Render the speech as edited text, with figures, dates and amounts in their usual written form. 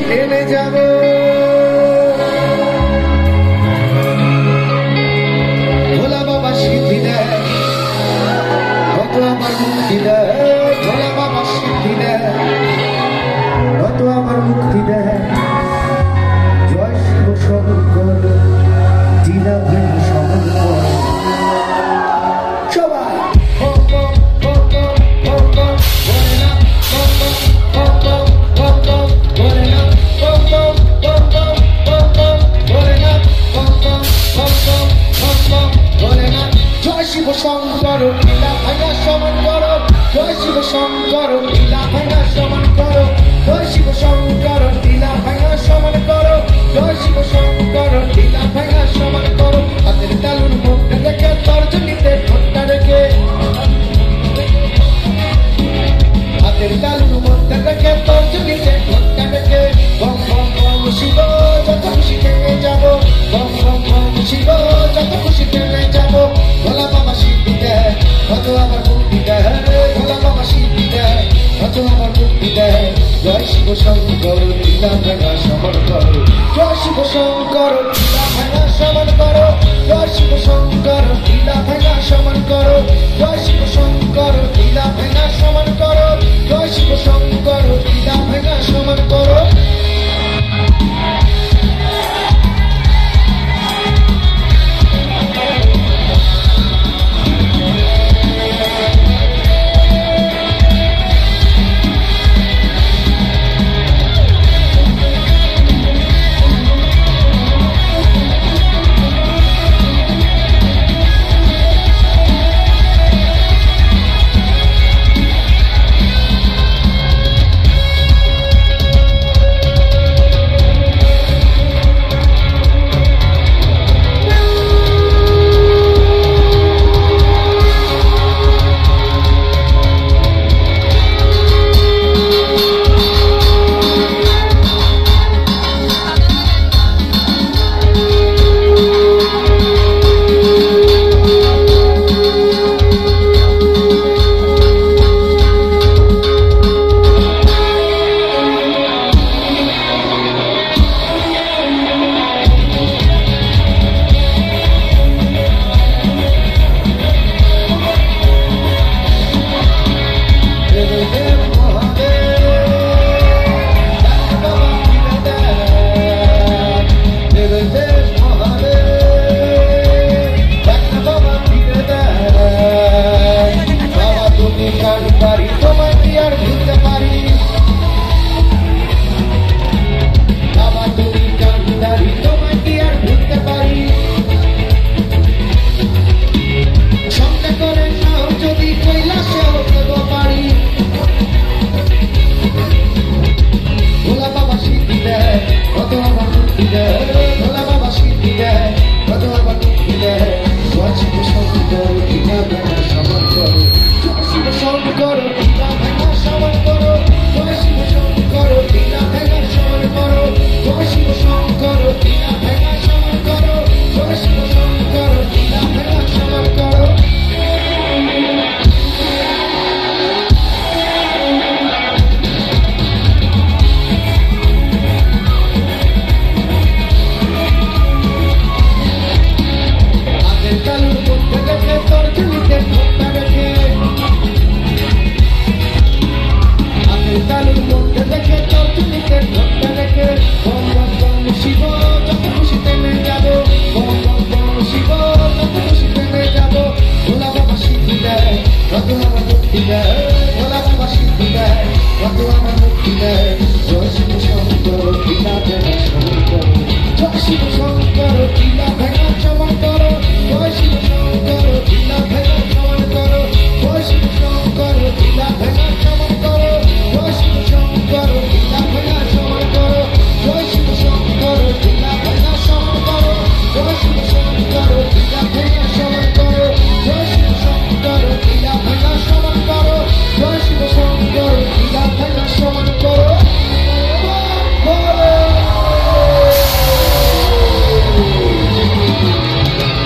এনে যাব ভোলা বাবা সিদ্ধি দেয় কত আমার মুক্তি দেয় ভোলা বাবা সিদ্ধি দেয় কত আমার মুক্তি দেয় জয় শিব শঙ্কর দিলা ভেন শঙ্কর সবাই শিব শঙ্কর লীলা ভাঙা সমান করো জয় শিব শঙ্কর লীলা ভাঙা সমান করো জয় শিব শঙ্কর লীলা ভাঙা সমান করো জয় শিব শঙ্কর লীলা ভাঙা সমান করো হাতের তালুর মধ্যে রেখে তর্জনীতে ঠোঁটটা রেখে হাতের তালুর মধ্যে রেখে তর্জনীতে ঠোঁটটা রেখে বম বম বম শিব যত খুশি খেয়ে যাবো বম বম বম শিব যত খুশি খেয়ে যাবো ভোলা বাবা সিদ্ধি দেয় কত আমার মুক্তি দেয় ভোলা বাবা সিদ্ধি দেয় কত আমার মুক্তি দেয় জয় শিব শঙ্কর লীলা ভাঙা সমান করো জয় শিব শঙ্কর লীলা ভাঙা সমান করো জয় শিব শঙ্কর লীলা ভাঙা সমান করো জয় শিব শঙ্কর লীলা ভাঙা সমান করো জয় শিব শঙ্কর লীলা ভাঙা সমান করো কত আমার মুক্তি দেয়